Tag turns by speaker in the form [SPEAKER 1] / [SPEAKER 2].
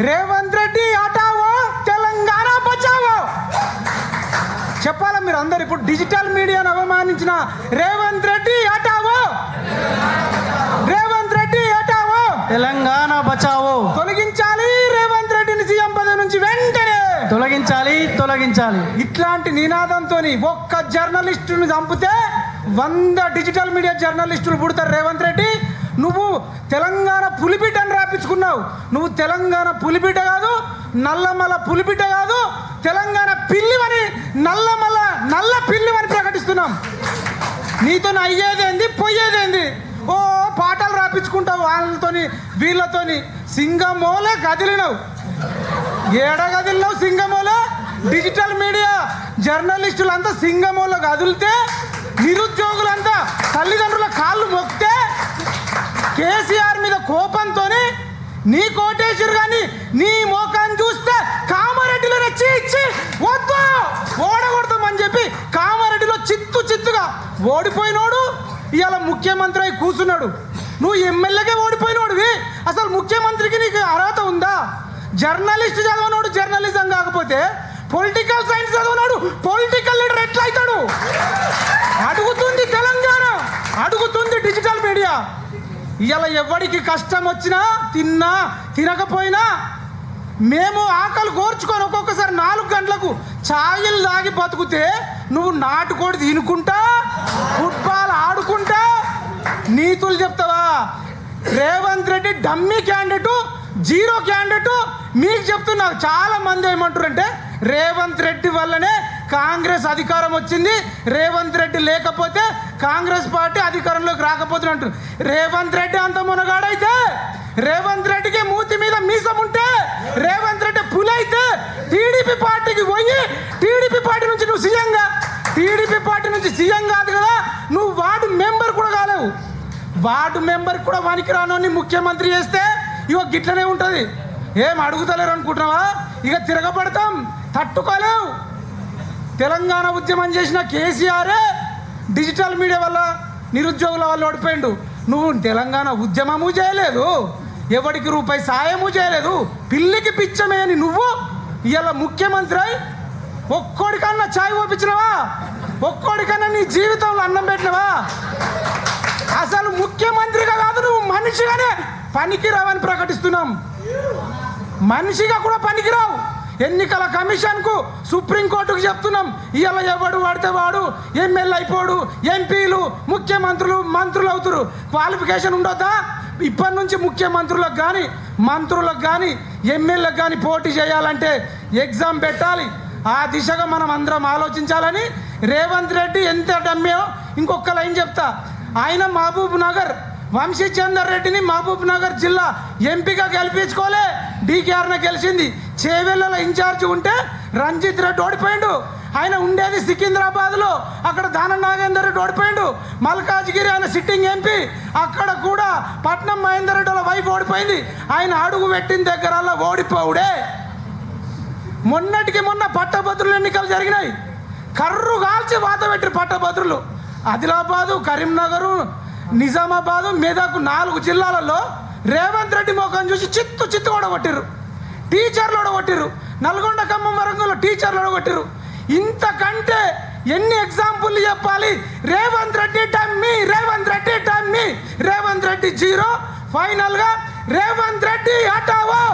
[SPEAKER 1] రేవంత్ రెడ్డి హటావో తెలంగాణ బచావో చెప్పాలా మీరు అందరు. ఇప్పుడు డిజిటల్ మీడియాను అవమానించిన రేవంత్ రెడ్డి హటావో, రేవంత్ రెడ్డి హటావో
[SPEAKER 2] తెలంగాణ బచావో.
[SPEAKER 1] తొలగించాలి రేవంత్ రెడ్డిని సీఎం పదవి నుంచి వెంటనే
[SPEAKER 2] తొలగించాలి, తొలగించాలి.
[SPEAKER 1] ఇట్లాంటి నినాదంతో ఒక్క జర్నలిస్టుని చంపితే 100 డిజిటల్ మీడియా జర్నలిస్టులు పుడతారు. రేవంత్ రెడ్డి నువ్వు తెలంగాణ పులిబిడ్డని రాపించుకున్నావు. నువ్వు తెలంగాణ పులిబిడ్డ కాదు, నల్లమల పులిబిడ్డ కాదు, తెలంగాణ పిల్లివని నల్ల పిల్లివని ప్రకటిస్తున్నాం. నీతో అయ్యేదేంది పోయేదేంది? ఓ పాటలు రాపించుకుంటావు వాళ్ళతోని వీళ్ళతోని. సింగమోలే కదిలినవు, ఏడ కదిలినావు సింగమోలో. డిజిటల్ మీడియా జర్నలిస్టులంతా సింగమోలో కదిలితే, నిరుద్యోగులంతా తల్లిదండ్రుల కాళ్ళు మొక్కితే, కేసీఆర్ మీద కోపంతో నీ కోటేశ్వరు కానీ నీ మోకాన్ని చూస్తే కామారెడ్డిలో రెచ్చి ఇచ్చి వద్దు ఓడగొడతామని చెప్పి కామారెడ్డిలో చిత్తుగా ఓడిపోయినోడు ఇవాళ ముఖ్యమంత్రి అయి కూర్చున్నాడు. నువ్వు ఎమ్మెల్యేగా ఓడిపోయినోడివి, అసలు ముఖ్యమంత్రికి నీకు అర్హత ఉందా? జర్నలిస్ట్ చదవనోడు జర్నలిజం కాకపోతే పొలిటికల్ సైన్స్ చదవనోడు పొలిటికల్ లీడర్ ఎట్లా అవుతాడు? అడుగుతుంది తెలంగాణ, అడుగుతుంది డిజిటల్ మీడియా. ఇవాళ ఎవరికి కష్టం వచ్చినా తిన్నా తినకపోయినా మేము ఆకలి కోర్చుకొని ఒక్కొక్కసారి 4 గంటలకు ఛాయలు తాగి బతుకుతే నువ్వు నాటుకోడి తినుకుంటా ఫుట్బాల్ ఆడుకుంటా నీతులు చెప్తావా? Revanth Reddy dummy candidate, zero candidate. మీకు చెప్తున్నా, చాలా మంది ఏమంటారు అంటే రేవంత్ రెడ్డి వల్లనే కాంగ్రెస్ అధికారం వచ్చింది, రేవంత్ రెడ్డి లేకపోతే కాంగ్రెస్ పార్టీ అధికారంలోకి రాకపోతుంది అంటారు. రేవంత్ రెడ్డి అంత మునగాడైతే, రేవంత్ రెడ్డికి మూతి మీద మీసం ఉంటే, రేవంత్ రెడ్డి పులి అయితే టీడీపీ పార్టీకి పోయి టీడీపీ పార్టీ నుంచి నువ్వు సీఎంగా, టీడీపీ పార్టీ నుంచి సీఎం కాదు కదా, నువ్వు వార్డు మెంబర్ కూడా కాలేవు. వార్డు మెంబర్ కూడా వానికి రానోని ముఖ్యమంత్రి చేస్తే ఇగో గిట్లనే ఉంటుంది. ఏం అడుగుతలేరు అనుకుంటున్నావా? ఇక తిరగబడతాం, తట్టుకోలేవు. తెలంగాణ ఉద్యమం చేసిన కేసీఆరే డిజిటల్ మీడియా వల్ల నిరుద్యోగుల వల్ల ఓడిపోయిండు. నువ్వు తెలంగాణ ఉద్యమము చేయలేదు, ఎవరికి రూపాయి సాయము చేయలేదు, పిల్లికి పిచ్చమేని నువ్వు ఇవాళ ముఖ్యమంత్రి అయి ఒక్కోడికన్నా ఛాయ్ ఓపించినవా? ఒక్కోడికన్నా నీ జీవితంలో అన్నం పెట్టినవా? అసలు ముఖ్యమంత్రిగా కాదు, నువ్వు మనిషిగానే పనికిరావని ప్రకటిస్తున్నాం. మనిషిగా కూడా పనికిరావు. ఎన్నికల కమిషన్కు సుప్రీంకోర్టుకు చెప్తున్నాం, ఇవాళ ఎవడు వాడితే వాడు ఎమ్మెల్యే అయిపోడు, ఎంపీలు ముఖ్యమంత్రులు మంత్రులు అవుతారు. క్వాలిఫికేషన్ ఉండొద్దా? ఇప్పటి నుంచి ముఖ్యమంత్రులకు కానీ మంత్రులకు కానీ ఎమ్మెల్యేలకు కానీ పోటీ చేయాలంటే ఎగ్జామ్ పెట్టాలి. ఆ దిశగా మనం అందరం ఆలోచించాలని. రేవంత్ రెడ్డి ఎంత డమ్మో. ఇంకొక లైన్ చెప్తా, ఆయన మహబూబ్ నగర్ వంశీచందర్ రెడ్డిని మహబూబ్ నగర్ జిల్లా ఎంపీగా గెలిపించుకోలే, డీకేఆర్న గెలిచింది. చేవెళ్ళలో ఇన్ఛార్జ్ ఉంటే రంజిత్ రెడ్డి ఓడిపోయిండు. ఆయన ఉండేది సికింద్రాబాద్లో, అక్కడ దానం నాగేందర్ రెడ్డి ఓడిపోయిండు. మల్కాజ్గిరి ఆయన సిట్టింగ్ ఎంపీ, అక్కడ కూడా పట్నం మహేందర్ రెడ్డి వాళ్ళ వైఫ్ ఓడిపోయింది. ఆయన అడుగు పెట్టిన దగ్గర ఓడిపోవుడే. మొన్నటికి మొన్న పట్టభద్రులు ఎన్నికలు జరిగినాయి, కర్రు కాల్చి వాత పెట్టిరు పట్టభద్రులు. ఆదిలాబాదు, కరీంనగరు, నిజామాబాదు, మెదక్ 4 జిల్లాలలో రేవంత్ రెడ్డి ముఖం చూసి చిత్తు ఓడగొట్టిరు. టీచర్లు ఓడగొట్టిరు. నల్గొండ, ఖమ్మం, వరంగల్లో టీచర్లు ఓడగొట్టిరు. ఇంతకంటే ఎన్ని ఎగ్జాంపుల్ చెప్పాలి? Revanth Reddy dummy, Revanth Reddy dummy, Revanth Reddy zero. ఫైనల్గా రేవంత్ రెడ్డి హటావో.